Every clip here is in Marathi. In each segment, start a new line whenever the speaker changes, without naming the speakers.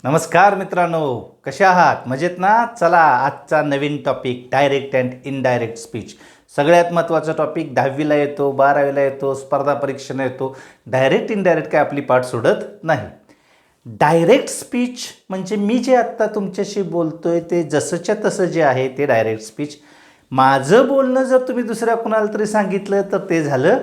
नमस्कार मित्रांनो, कशा आहात? मजेत ना? चला आजचा नवीन topic direct and indirect speech. सगळ्यात महत्त्वाचा टॉपिक 10वीला येतो, 12वीला येतो, स्पर्धा परीक्षेला येतो. डायरेक्ट इनडायरेक्ट काय आपली पाठ सोडत नाही. डायरेक्ट स्पीच म्हणजे मी जे आत्ता तुमच्याशी बोलतोय ते जसंच्या तसं जे आहे ते डायरेक्ट स्पीच. माझं बोलणं जर तुम्ही दुसऱ्या कुणाला तरी सांगितलं तर ते झालं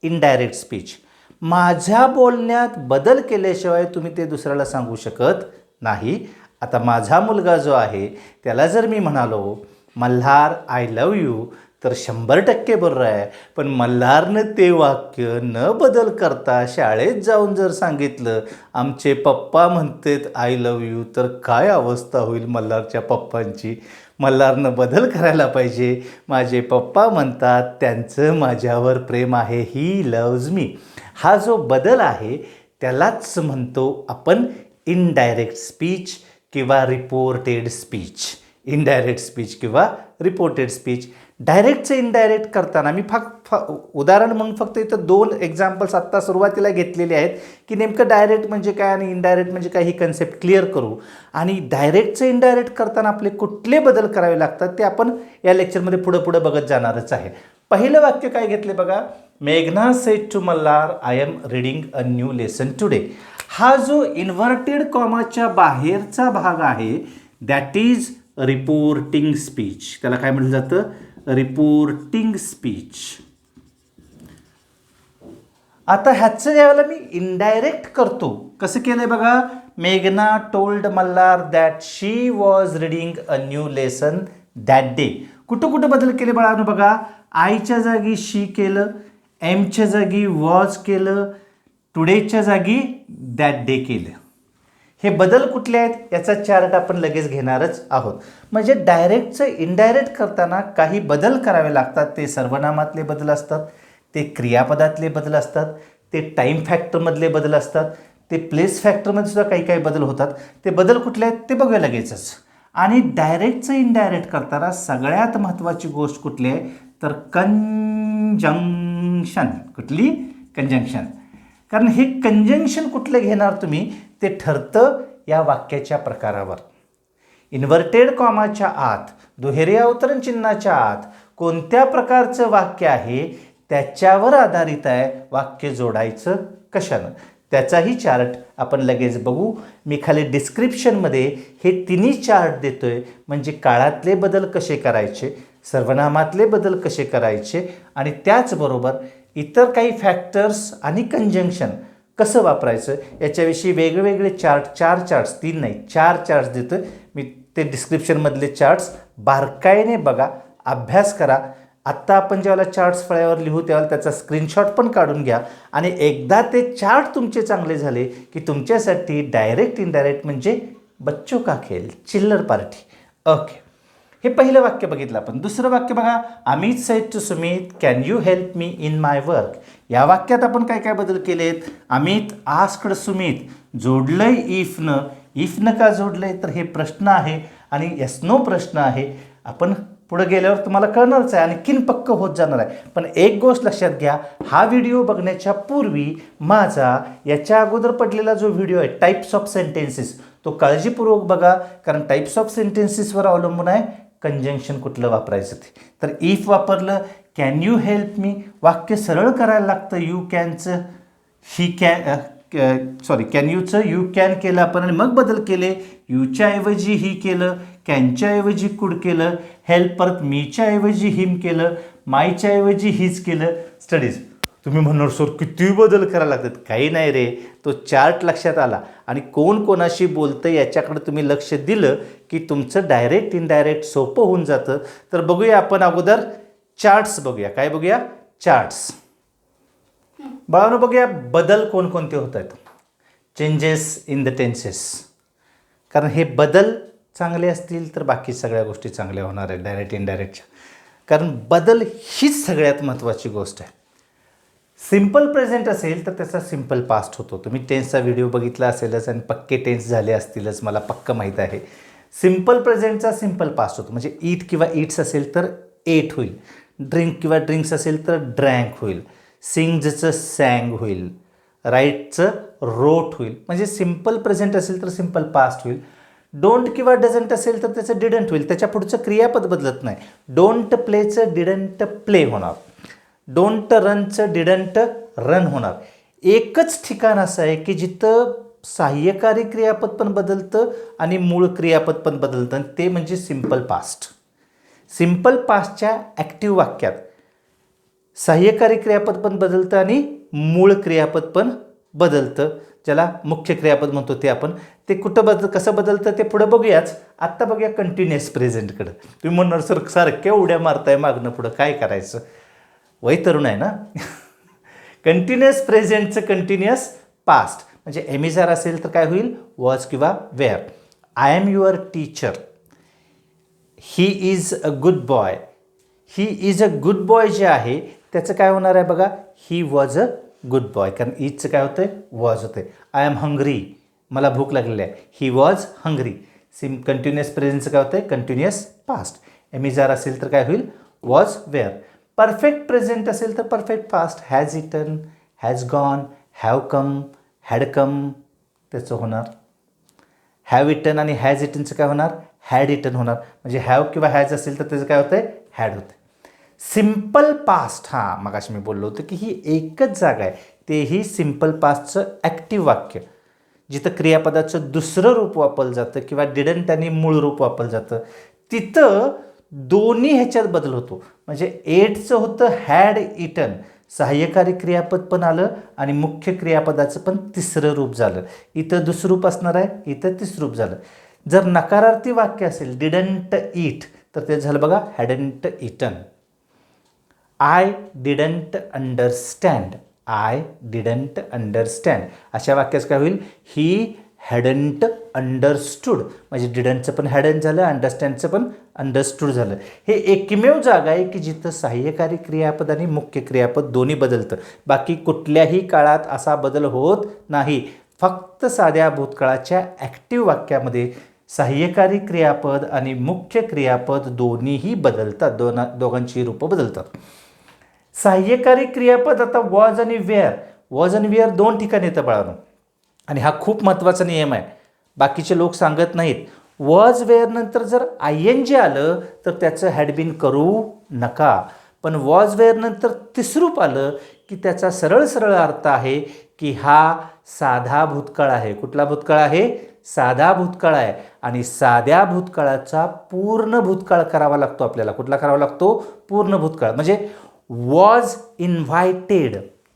इनडायरेक्ट स्पीच. माझ्या बोलण्यात बदल केल्याशिवाय तुम्ही ते दुसऱ्याला सांगू शकत नाही. आता माझा मुलगा जो आहे त्याला जर मी म्हणालो मल्हार आय लव यू तर 100% बरोबर आहे. पण मल्हारनं ते वाक्य न बदल करता शाळेत जाऊन जर सांगितलं आमचे पप्पा म्हणतात आय लव यू तर काय अवस्था होईल मल्हारच्या पप्पांची. मल्हारनं बदल करायला पाहिजे. माझे पप्पा म्हणतात त्यांचं माझ्यावर प्रेम आहे, ही लव्ज मी. हा जो बदल आहे त्यालाच म्हणतो आपण इनडायरेक्ट स्पीच किंवा रिपोर्टेड स्पीच. इनडायरेक्ट स्पीच किंवा रिपोर्टेड स्पीच. डायरेक्टचं इनडायरेक्ट करताना मी उदाहरण म्हणून फक्त इथं 2 एक्झाम्पल्स आत्ता सुरुवातीला घेतलेले आहेत की नेमकं डायरेक्ट म्हणजे काय आणि इनडायरेक्ट म्हणजे काय ही कन्सेप्ट क्लिअर करू. आणि डायरेक्टचं इनडायरेक्ट करताना आपले कुठले बदल करावे लागतात ते आपण या लेक्चरमध्ये पुढं बघत जाणारच आहे. पहिलं वाक्य काय घेतले बघा. मेघना said to Malhar I am reading a new lesson today. हा जो इन्व्हर्टेड कॉमाच्या बाहेरचा भाग आहे दॅट इज रिपोर्टिंग स्पीच. त्याला काय म्हटलं जातं? Reporting speech. आता ह्याचं ज्यावेळेला मी इनडायरेक्ट करतो कसं केलंय बघा. मेघना told Malhar that she was reading a new lesson that day. कुठं बदल केले बाळानं बघा. आयच्या जागी शी केलं, एमच्या जागी वॉज केलं, टुडेच्या जागी दॅट डे केलं. हे बदल कुठले आहेत याचा चार्ट आपण लगेच घेणारच आहोत. म्हणजे डायरेक्टचं इनडायरेक्ट करताना काही बदल करावे लागतात. ते सर्वनामातले बदल असतात, ते क्रियापदातले बदल असतात, ते टाईम फॅक्टरमधले बदल असतात, ते प्लेस फॅक्टरमध्ये सुद्धा काही बदल होतात. ते बदल कुठले आहेत ते बघूया लगेचच. आणि डायरेक्टचं इनडायरेक्ट करताना सगळ्यात महत्त्वाची गोष्ट कुठली आहे तर कंजंक्शन. कुठली? कंजंक्शन. कारण हे कंजंक्शन कुठलं घेणार तुम्ही ते ठरतं या वाक्याच्या प्रकारावर. इन्व्हर्टेड कॉमाच्या आत, दुहेरी अवतरण चिन्हाच्या आत कोणत्या प्रकारचं वाक्य आहे त्याच्यावर आधारित आहे वाक्य जोडायचं कशानं. त्याचाही चार्ट आपण लगेच बघू. मी खाली डिस्क्रिप्शनमध्ये हे तिन्ही चार्ट देतोय. म्हणजे काळातले बदल कसे करायचे, सर्वनामातले बदल कसे करायचे आणि त्याचबरोबर इतर काही फॅक्टर्स आणि कंजंक्शन कसं वापरायचं याच्याविषयी वेगवेगळे चार्ट, 4 चार्ट्स, 3 नाही 4 चार्ट्स देतोय मी. ते डिस्क्रिप्शनमधले चार्ट्स बारकाईने बघा, अभ्यास करा. आत्ता आपण ज्यावेळेला चार्ट्स फळ्यावर लिहू त्यावेळेला त्याचा स्क्रीनशॉट पण काढून घ्या. आणि एकदा ते चार्ट तुमचे चांगले झाले की तुमच्यासाठी डायरेक्ट इनडायरेक्ट म्हणजे बच्चों का खेल, चिल्लर पार्टी. ओके, हे पहिलं वाक्य बघितलं आपण. दुसरं वाक्य बघा. Amit said to Sumit can you help me in my work. या वाक्यात आपण काय बदल केलेत. अमित आस्क्ड सुमित जोडलंय इफनं. इफनं का जोडलंय तर हे प्रश्न आहे आणि यस नो प्रश्न आहे. आपण पुढे गेल्यावर तुम्हाला कळणारच आहे, आणखीन पक्क होत जाणार आहे. पण एक गोष्ट लक्षात घ्या, हा व्हिडिओ बघण्याच्या पूर्वी माझा याच्या अगोदर पडलेला जो व्हिडिओ आहे टाईप्स ऑफ सेंटेन्सेस तो काळजीपूर्वक बघा. कारण टाईप्स ऑफ सेंटेन्सेसवर अवलंबून आहे कंजंक्शन कुठलं वापरायचं ते. तर इफ वापरलं, कॅन यू हेल्प मी, वाक्य सरळ करायला लागतं. यू कॅनचं ही कॅन यूचं यू कॅन केलं आपण आणि मग बदल केले. यूच्या ऐवजी ही केलं, कॅनच्या ऐवजी कुड केलं, हेल्प परत मीच्या ऐवजी हिम केलं, मायच्या ऐवजी हीच केलं. स्टडीज. तुम्ही म्हणणार सर किती बदल करायला लागतात. काही नाही रे, तो चार्ट लक्षात आला आणि कोण कोणाशी बोलतं याच्याकडे तुम्ही लक्ष दिलं की तुमचं डायरेक्ट इनडायरेक्ट सोपं होऊन जातं. तर बघूया आपण अगोदर चार्ट्स बघूया. काय बघूया? चार्ट्स. बाळांनो बघूया बदल कोणकोणते होत आहेत. Changes in the tenses. कारण हे बदल चांगले असतील तर बाकी सगळ्या गोष्टी चांगल्या होणार आहेत डायरेक्ट इनडायरेक्टच्या. कारण बदल हीच सगळ्यात महत्त्वाची गोष्ट आहे. सिम्पल प्रेझेंट असेल तर त्याचा सिम्पल पास्ट होतो. तुम्ही टेन्सचा व्हिडिओ बघितला असेलच आणि पक्के टेन्स झाले असतीलच, मला पक्क माहीत आहे. सिम्पल प्रेझेंटचा सिम्पल पास्ट होतो. म्हणजे ईट किंवा ईट्स असेल तर एट होईल, ड्रिंक किंवा ड्रिंक्स असेल तर ड्रँक होईल, सिंग्जचं सॅंग होईल, राईटचं रोट होईल. म्हणजे सिम्पल प्रेझेंट असेल तर सिम्पल पास्ट होईल. डोंट किंवा डझंट असेल तर त्याचं डिडंट होईल. त्याच्या पुढचं क्रियापद बदलत नाही. डोंट प्लेचं डिडंट प्ले होणार. डोंट रनचं डिडंट रन होणार. एकच ठिकाण असं आहे की जिथं सहाय्यकारी क्रियापद पण बदलतं आणि मूळ क्रियापद पण बदलतं, आणि ते म्हणजे सिम्पल पास्ट. सिम्पल पास्टच्या ॲक्टिव्ह वाक्यात सहाय्यकारी क्रियापद पण बदलतं आणि मूळ क्रियापद पण बदलतं, ज्याला मुख्य क्रियापद म्हणतो ते आपण. ते कुठं कसं बदलतं ते पुढं बघूयाच. आत्ता बघूया कंटिन्युअस प्रेझेंटकडं. तुम्ही म्हणणार सर सारख्या उड्या मारताय मागणं पुढं, काय करायचं, वय तरुण आहे ना. कंटिन्युअस प्रेझेंटचं कंटिन्युअस पास्ट म्हणजे एमिझार असेल तर काय होईल, वॉज किंवा were. I am your teacher. He is a good boy. He is a good boy जे आहे त्याचं काय होणार आहे बघा, he was a good boy. कारण इजचं काय होतं आहे, वॉज होतं आहे. I am hungry. मला भूक लागलेली आहे. He was hungry. कंटिन्युअस प्रेझेंटचं काय होतं आहे, कंटिन्युअस पास्ट. एमिझार असेल तर काय होईल, वॉज वेअर. परफेक्ट प्रेझेंट असेल तर perfect past. Has eaten, has gone, have come, had come त्याचं होणार. हॅव इटन आणि हॅज इटनचं काय होणार, हॅड इटन होणार. म्हणजे हॅव किंवा हॅज असेल तर त्याचं काय होतं आहे, हॅड होतं. सिम्पल पास्ट, हां मगाशी मी बोललो होतो की ही एकच जागा आहे, तेही सिम्पल पास्टचं ॲक्टिव्ह वाक्य, जिथं क्रियापदाचं दुसरं रूप वापरलं जातं किंवा डिडंट आणि मूळ रूप वापरलं जातं, तिथं दोन्ही ह्याच्यात बदल होतो. म्हणजे एटचं होतं हॅड इटन, सहाय्यकारी क्रियापद पण आलं आणि मुख्य क्रियापदाचं पण तिसरं रूप झालं. इथं दुसरं रूप असणार आहे, इथं तिसरं रूप झालं. जर नकारार्थी वाक्य असेल डिडंट ईट तर ते झालं बघा hadn't eaten. I didn't understand. I didn't understand अशा वाक्याचं काय होईल, ही हॅडंट अंडरस्टूड. म्हणजे डिडंटचं पण हॅडंट झालं, अंडरस्टँडचं पण अंडरस्टूड झालं. हे एकमेव जागा आहे की जिथं सहाय्यकारी क्रियापद आणि मुख्य क्रियापद दोन्ही बदलतं. बाकी कुठल्याही काळात असा बदल होत नाही. फक्त साध्या भूतकाळाच्या ॲक्टिव्ह वाक्यामध्ये सहाय्यकारी क्रियापद आणि मुख्य क्रियापद दोन्हीही बदलतात, दोघांची रूपं बदलतात. सहाय्यकारी क्रियापद आता वॉज आणि वेअर, वॉज आणि वेअर दोन ठिकाणी येतं बाळांनो, आणि हा खूप महत्त्वाचा नियम आहे, बाकीचे लोक सांगत नाहीत. वॉज वेअर नंतर जर आय एन जी आलं तर त्याचं हॅड बीन करू नका. पण वॉज वेअर नंतर तिसरूप आलं की त्याचा सरळ सरळ अर्थ आहे की हा साधा भूतकाळ आहे. कुठला भूतकाळ आहे, साधा भूतकाळ आहे. आणि साध्या भूतकाळाचा पूर्ण भूतकाळ करावा लागतो आपल्याला. कुठला करावा लागतो, पूर्ण भूतकाळ. म्हणजे वॉज इन्व्हायटेड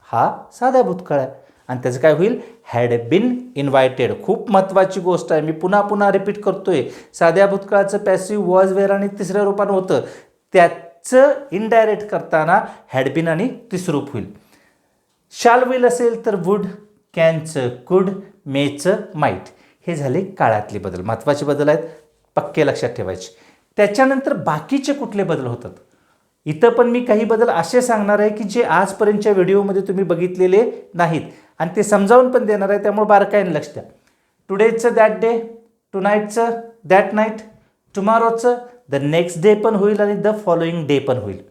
हा साधा भूतकाळ आहे आणि त्याचं काय होईल, हॅड बिन इन्व्हायटेड. खूप महत्त्वाची गोष्ट आहे, मी पुन्हा पुन्हा रिपीट करतोय. साध्या भूतकाळाचं पॅसिव्ह वॉज वेअर आणि तिसऱ्या रूपानं होतं, त्याचं इनडायरेक्ट करताना हॅड बिन आणि तिसरं रूप होईल. शाल विल असेल तर वुड, कॅनचं कुड, मेचं माईट. हे झाले काळातले बदल, महत्त्वाचे बदल आहेत, पक्के लक्षात ठेवायचे. त्याच्यानंतर बाकीचे कुठले बदल होतात, इथं पण मी काही बदल असे सांगणार आहे की जे आजपर्यंतच्या व्हिडिओमध्ये तुम्ही बघितलेले नाहीत आणि ते समजावून पण देणार आहे, त्यामुळे बारकाईने लक्ष द्या. टुडेचं दॅट डे, टुनाईटचं दॅट नाईट, टुमॉरोचं द नेक्स्ट डे पण होईल आणि द फॉलोइंग डे पण होईल.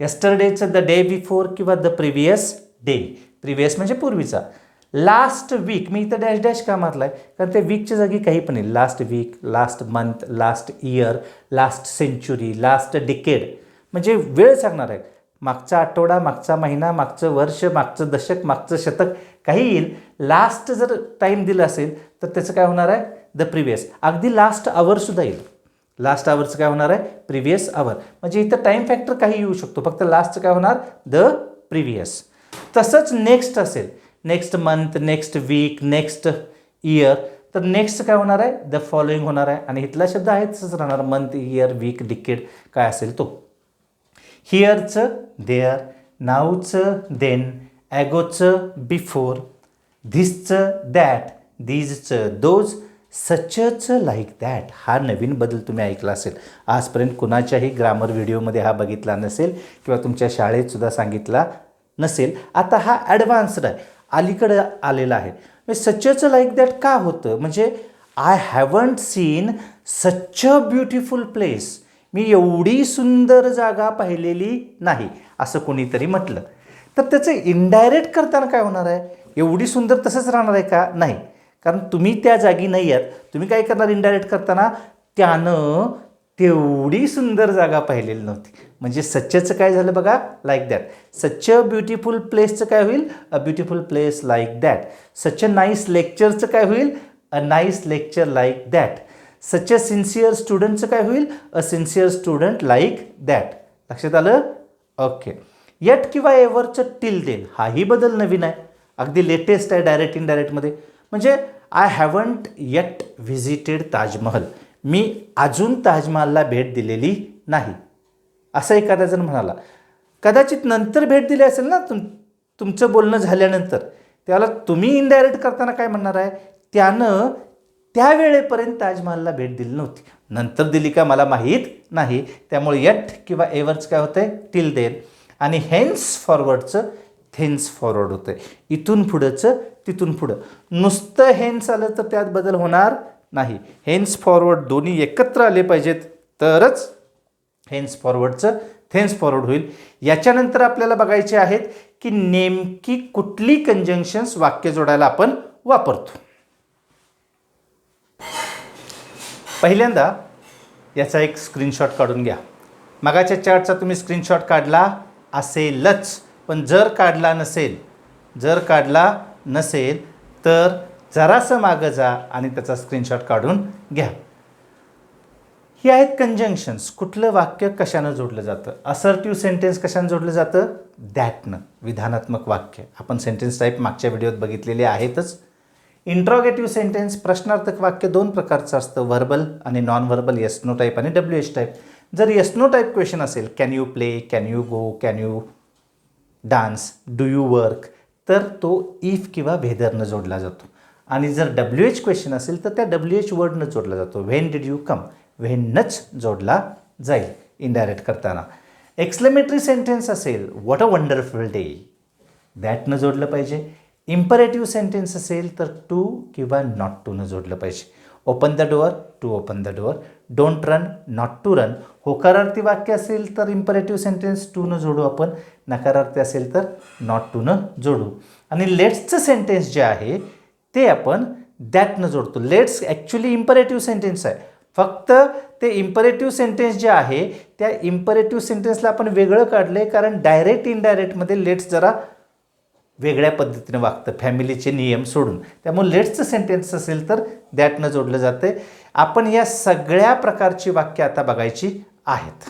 यस्टरडेचं द डे बिफोर किंवा द प्रिव्हियस डे. प्रिव्हियस म्हणजे पूर्वीचा. लास्ट वीक, मी इथं डॅश डॅश का मारला आहे, कारण त्या वीकच्या जागी काही पण येईल. Last week, last month, last year, last century, last decade. म्हणजे वेळ सांगणार आहे. मागचा आठवडा, मागचा महिना, मागचं वर्ष, मागचं दशक, मागचं शतक काही येईल. लास्ट जर टाईम दिलं असेल तर त्याचं काय होणार आहे, द प्रिव्हियस. अगदी लास्ट आवरसुद्धा येईल. लास्ट आवरचं काय होणार आहे, प्रिव्हियस आवर. म्हणजे इथं टाईम फॅक्टर काही येऊ शकतो, फक्त लास्टचं काय होणार, द प्रिव्हियस. तसंच नेक्स्ट असेल, next month, next week, next year, तर नेक्स्ट काय होणार आहे, द फॉलोइंग होणार आहे. आणि इथला शब्द आहे तसंच राहणार, मंथ, इयर, वीक, डिकेड काय असेल तो. हिअरचं देअर, नाऊचं देन, ॲगोचं बिफोर, धिसचं दॅट, दीजचं दोज, सचचं लाईक दॅट. हा नवीन बदल तुम्ही ऐकला असेल. आजपर्यंत कुणाच्याही ग्रामर व्हिडिओमध्ये हा बघितला नसेल किंवा तुमच्या शाळेतसुद्धा सांगितला नसेल. आता हा ॲडव्हान्स्ड आहे, अलीकडं आलेला आहे. म्हणजे सचचं लाईक दॅट का होतं, म्हणजे I haven't seen such a beautiful place. मी एवढी सुंदर जागा पाहिलेली नाही असं कोणीतरी म्हटलं तर त्याचं इनडायरेक्ट करताना काय होणार आहे, एवढी सुंदर तसंच राहणार आहे का? नाही, कारण तुम्ही त्या जागी नाही आहात. तुम्ही काय करणार इंडायरेक्ट करताना? त्यानं तेवढी सुंदर जागा पाहिलेली नव्हती. म्हणजे सच्चचं काय झालं बघा, like that. Such a beautiful प्लेसचं काय होईल? A beautiful place like that. Such a nice लेक्चरचं काय होईल? A nice lecture like that. Such a sincere स्टुडंटचं काय होईल? A sincere student like that. लक्षात आलं? ओके. येट किंवा एव्हरचं टिल देन हाही बदल नवीन आहे, अगदी लेटेस्ट आहे डायरेक्ट इनडायरेक्टमध्ये. म्हणजे I haven't eight visited Taj Mahal. मी अजून ताजमहलला भेट दिलेली नाही, असं एखादा जण म्हणाला. कदाचित नंतर भेट दिली असेल ना तुमचं बोलणं झाल्यानंतर, त्याला तुम्ही इनडायरेक्ट करताना काय म्हणणार आहे? त्यानं त्यावेळेपर्यंत ताजमहलला भेट दिली नव्हती, नंतर दिली का मला माहीत नाही. त्यामुळे येट किंवा एव्हरचं काय होतं आहे? Till then. आणि हेन्स फॉरवर्डचं थेन्स फॉरवर्ड होतं आहे. इथून पुढंचं तिथून पुढं. नुसतं हेन्स आलं तर त्यात बदल होणार नाही. हेन्स फॉरवर्ड दोन्ही एकत्र आले पाहिजेत तरच हेन्स फॉरवर्डचं थेन्स फॉरवर्ड होईल. याच्यानंतर आपल्याला बघायचे आहेत की नेमकी कुठली कंजंक्शन्स वाक्य जोडायला आपण वापरतो. पहिल्यांदा याचा एक स्क्रीनशॉट काढून घ्या. मगाच्या चार्टचा तुम्ही स्क्रीनशॉट काढला असेलच, पण जर काढला नसेल तर जरासं मागं जा आणि त्याचा स्क्रीनशॉट काढून घ्या. ही आहेत कंजंक्शन्स. कुठलं वाक्य कशानं जोडलं जातं? असर्टिव्ह सेंटेन्स कशानं जोडलं जातं? दॅटनं. विधानात्मक वाक्य आपण सेंटेन्स टाईप मागच्या व्हिडिओत बघितलेले आहेतच. इंट्रॉगेटिव्ह सेंटेन्स प्रश्नार्थक वाक्य दोन प्रकारचं असतं, व्हर्बल आणि non verbal, yes no type आणि WH टाईप. जर येस नो टाईप क्वेश्चन असेल, can you play, can you go, can you dance, do you work, तर तो इफ किंवा व्हेदरनं जोडला जातो. आणि जर WH क्वेश्चन असेल तर त्या WH वर्डनं जोडला जातो. व्हेन डिड यू कम, व्हेनच जोडला जाईल इनडायरेक्ट करताना. एक्सक्लेमेटरी सेंटेन्स असेल, व्हॉट अ वंडरफुल डे, दॅटनं जोडलं पाहिजे. इम्परेटिव्ह सेंटेन्स असेल तर टू किंवा नॉट टूनं जोडलं पाहिजे. Open the door, to open the door. Don't run, not to run. होकारार्थी वाक्य असेल तर इम्परेटिव्ह सेंटेन्स टूनं जोडू आपण, नकारार्थी असेल तर नॉट टूनं जोडू. आणि लेट्सचं सेंटेन्स जे आहे ते आपण दॅटनं जोडतो. लेट्स ॲक्च्युली इम्परेटिव्ह सेंटेन्स आहे, फक्त ते इम्परेटिव्ह सेंटेन्स जे आहे त्या इम्परेटिव्ह सेंटेन्सला आपण वेगळं काढलं आहे, कारण डायरेक्ट इनडायरेक्टमध्ये लेट्स जरा वेगळ्या पद्धतीने वागतं, फॅमिलीचे नियम सोडून. त्यामुळे लेट्सचं सेंटेन्स असेल तर दॅटनं जोडलं जातं. आपण या सगळ्या प्रकारची वाक्य आता बघायची आहेत.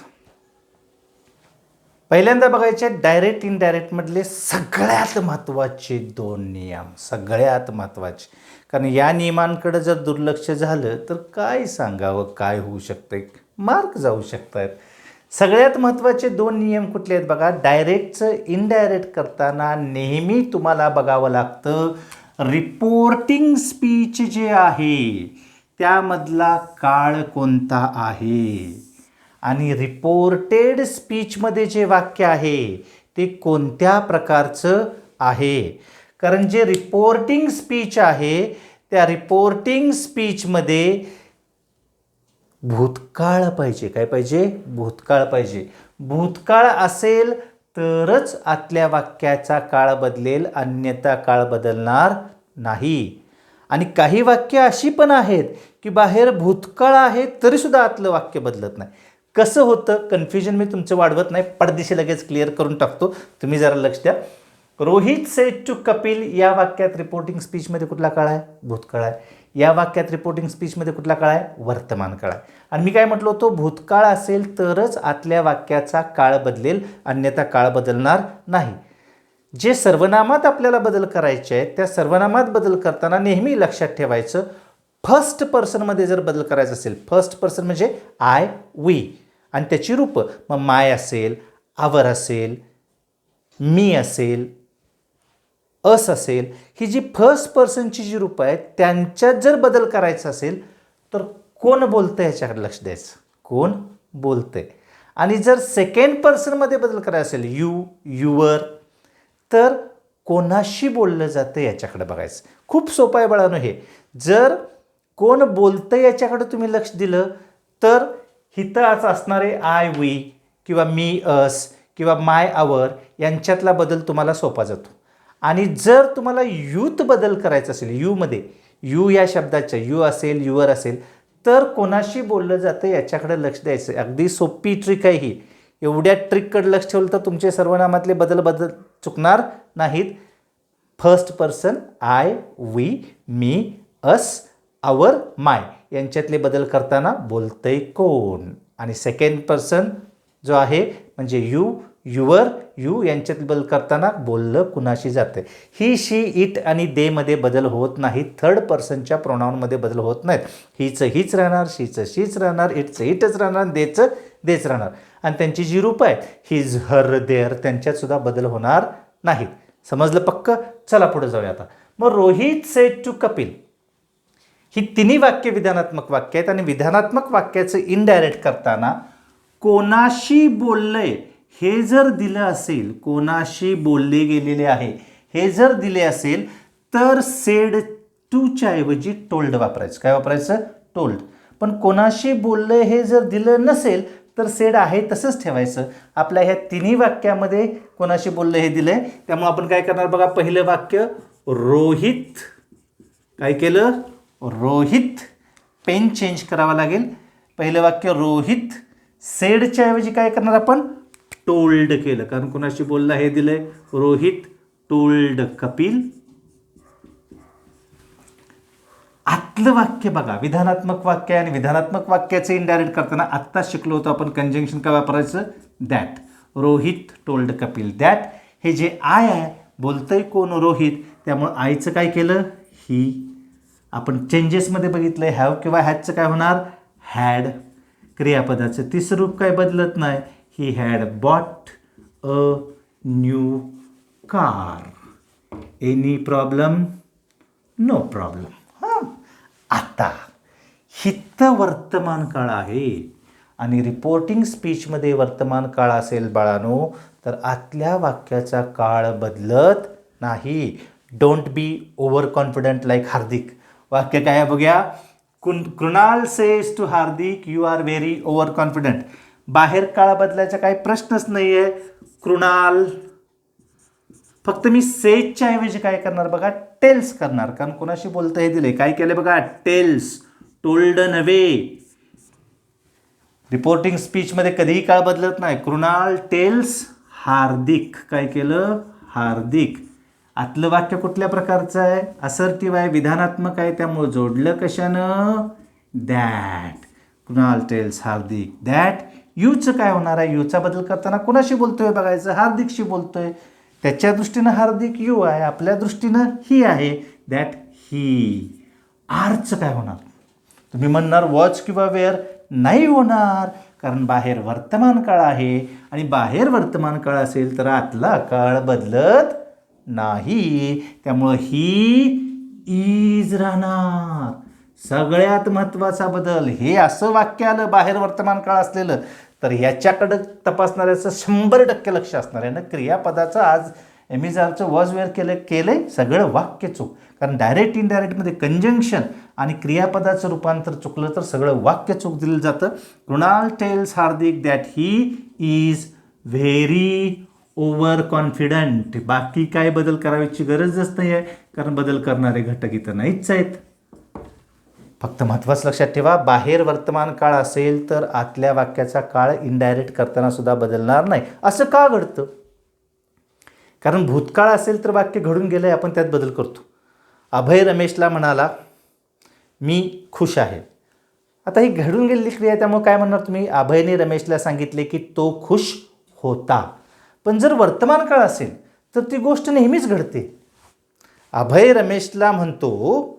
पहिल्यांदा बघायचे डायरेक्ट इनडायरेक्टमधले सगळ्यात महत्त्वाचे दोन नियम, सगळ्यात महत्त्वाचे. कारण या नियमांकडे जर दुर्लक्ष झालं तर काय सांगावं, काय होऊ शकतं, मार्क जाऊ शकतात. सगळ्यात महत्त्वाचे दोन नियम कुठले आहेत बघा. डायरेक्टचं इनडायरेक्ट करताना नेहमी तुम्हाला बघावं लागतं रिपोर्टिंग स्पीच जे आहे त्यामधला काळ कोणता आहे, आणि रिपोर्टेड स्पीचमध्ये जे वाक्य आहे ते कोणत्या प्रकारचं आहे. कारण जे रिपोर्टिंग स्पीच आहे त्या रिपोर्टिंग स्पीचमध्ये भूतकाळ पाहिजे. काय पाहिजे? भूतकाळ पाहिजे. भूतकाळ असेल तरच आतल्या वाक्याचा काळ बदलेल, अन्यथा काळ बदलणार नाही. आणि काही वाक्य अशी पण आहेत की बाहेर भूतकाळ आहे तरीसुद्धा आतलं वाक्य बदलत नाही. कसं होतं? कन्फ्युजन मी तुमचं वाढवत नाही, पडदिशी लगेच क्लिअर करून टाकतो, तुम्ही जरा लक्ष द्या. रोहित सेड टू कपिल या वाक्यात रिपोर्टिंग स्पीचमध्ये कुठला काळ आहे? भूतकाळ आहे. या वाक्यात रिपोर्टिंग स्पीचमध्ये कुठला काळ आहे? वर्तमान काळ आहे. आणि मी काय म्हटलो होतो? भूतकाळ असेल तरच आतल्या वाक्याचा काळ बदलेल, अन्यथा काळ बदलणार नाही. जे सर्वनामात आपल्याला बदल करायचे आहेत त्या सर्वनामात बदल करताना नेहमी लक्षात ठेवायचं, फर्स्ट पर्सनमध्ये जर बदल करायचा असेल, फर्स्ट पर्सन म्हणजे आय, वी, आणि त्याची रूपं मग माय असेल, आवर असेल, मी असेल, अस असेल, ही जी फर्स्ट पर्सनची जी रूपं आहेत त्यांच्यात जर बदल करायचा असेल तर कोण बोलतं याच्याकडे लक्ष द्यायचं, कोण बोलतंय. आणि जर सेकंड पर्सनमध्ये बदल करायचा असेल, यू, युअर, तर कोणाशी बोललं जातं याच्याकडे बघायचं. खूप सोपं आहे बाळांनो हे. जर कोण बोलतं याच्याकडे तुम्ही लक्ष दिलं तर हिथं आज असणारे आय, वी किंवा मी, अस किंवा माय, आवर यांच्यातला बदल तुम्हाला सोपा जातो. आणि जर तुम्हाला यूत बदल करायचा असेल, यूमध्ये यू या शब्दाच्या यू असेल, युअर असेल, तर कोणाशी बोललं जातं याच्याकडे लक्ष द्यायचं. अगदी सोपी ट्रिक आहे ही. एवढ्या ट्रिककडे लक्ष ठेवलं तर तुमचे सर्वनामातले बदल चुकणार नाहीत. फर्स्ट पर्सन आय, वी, मी, अस, आवर, माय यांच्यातले बदल करताना बोलतंय कोण. आणि सेकंड पर्सन जो आहे म्हणजे यू, युअर, यू यांच्यात बदल करताना बोललं कुणाशी जातं. ही, शी, इट आणि दे मध्ये बदल होत नाहीत. थर्ड पर्सनच्या प्रोनाऊनमध्ये बदल होत नाहीत. हीचं हीच राहणार, शीचं शीच राहणार, इटचं इटच राहणार, देचं देच राहणार. आणि त्यांची जी रूपं आहेत हिज, हर, देअर त्यांच्यात सुद्धा बदल होणार नाहीत. समजलं पक्क? चला पुढे जाऊया आता. मग रोहित सेड टू कपिल, ही तिन्ही वाक्य विधानात्मक वाक्य आहेत आणि विधानात्मक वाक्याचं इनडायरेक्ट करताना कोणाशी बोललंय हे जर दिलं असेल, कोणाशी बोलले गेलेले आहे हे जर दिले असेल तर सेड टूच्या ऐवजी टोल्ड वापरायचं. काय वापरायचं? टोल्ड. पण कोणाशी बोललंय हे जर दिलं नसेल तर सेड आहे तसंच ठेवायचं. आपल्या ह्या तिन्ही वाक्यामध्ये कोणाशी बोललं हे दिलंय, त्यामुळे आपण काय करणार बघा. पहिलं वाक्य रोहित, काय केलं? रोहित. पेन चेंज करावा लागेल. पहिलं वाक्य रोहित, सेडच्या ऐवजी काय करणार आपण? टोल्ड केलं, कारण कोणाशी बोलला हे दिलंय. रोहित टोल्ड कपिल. आतलं वाक्य बघा, विधानात्मक वाक्य आणि विधानात्मक वाक्याचं इनडायरेक्ट करताना आत्ता शिकलो होतो आपण कंजंक्शन काय वापरायचं? That. Rohit told Kapil that. हे जे आय आहे, बोलतंय कोण? रोहित. त्यामुळं आयचं काय केलं? ही. आपण चेंजेसमध्ये बघितलंय, हॅव किंवा हॅजचं काय होणार? हॅड. क्रियापदाचं तिसरं रूप काय बदलत नाही. He had bought a new car. Any problem? No problem. हां, आता हिथं वर्तमान काळ आहे आणि रिपोर्टिंग स्पीचमध्ये वर्तमान काळ असेल बाळानो, तर आतल्या वाक्याचा काळ बदलत नाही. Don't be over confident like Hardik. वाक्य काय आहे बघूया. Krunal says to Hardik you are very over confident. बाहेर काळ बदलायचा काही प्रश्नच नाही आहे. कृणाल, फक्त मी सेजच्या ऐवजी काय करणार बघा? टेल्स करणार, कारण कोणाशी बोलतं हे दिले. काय केलं बघा? टेल्स. टोल्ड नव्हे. रिपोर्टिंग स्पीचमध्ये कधीही काळ बदलत नाही. कृणाल टेल्स हार्दिक. काय केलं? हार्दिक. आतलं वाक्य कुठल्या प्रकारचं आहे? असर्टिव्ह आहे, विधानात्मक आहे, त्यामुळे जोडलं कशानं? That. Krunal tells Hardik that. यूचं काय होणार आहे? यूचा बदल करताना कुणाशी बोलतोय बघायचं? हार्दिकशी बोलतोय. त्याच्या दृष्टीनं हार्दिक यू आहे, आपल्या दृष्टीनं ही आहे, दॅट ही. आरचं काय होणार? तुम्ही म्हणणार वॉच किंवा वेअर. नाही होणार, कारण बाहेर वर्तमान काळ आहे आणि बाहेर वर्तमान काळ असेल तर आतला काळ बदलत नाही. त्यामुळं ही इज राहणार. सगळ्यात महत्त्वाचा बदल. हे असं वाक्य आलं बाहेर वर्तमान काळ असलेलं तर ह्याच्याकडं तपासणाऱ्याचं 100% लक्ष असणार आहे ना. क्रियापदाचं आज एमिजारचं वॉज वेअर केलंय सगळं वाक्य चूक. कारण डायरेक्ट इनडायरेक्टमध्ये कंजंक्शन आणि क्रियापदाचं रूपांतर चुकलं तर सगळं वाक्य चूक दिलं जातं. Krunal tells Hardik that he is very over confident. बाकी काय बदल करायची गरजच नाही आहे, कारण बदल करणारे घटक इथं नाहीच आहेत. फक्त महत्त्वाचं लक्षात ठेवा, बाहेर वर्तमान काळ असेल तर आतल्या वाक्याचा काळ इनडायरेक्ट करताना सुद्धा बदलणार नाही. असं का घडतं? कारण भूतकाळ असेल तर वाक्य घडून गेलंय, आपण त्यात बदल करतो. अभय रमेशला म्हणाला मी खुश आहे. आता ही घडून गेलेली क्रिया आहे, त्यामुळे काय म्हणणार तुम्ही? अभयने रमेशला सांगितले की तो खुश होता. पण जर वर्तमान काळ असेल तर ती गोष्ट नेहमीच घडते. अभय रमेशला म्हणतो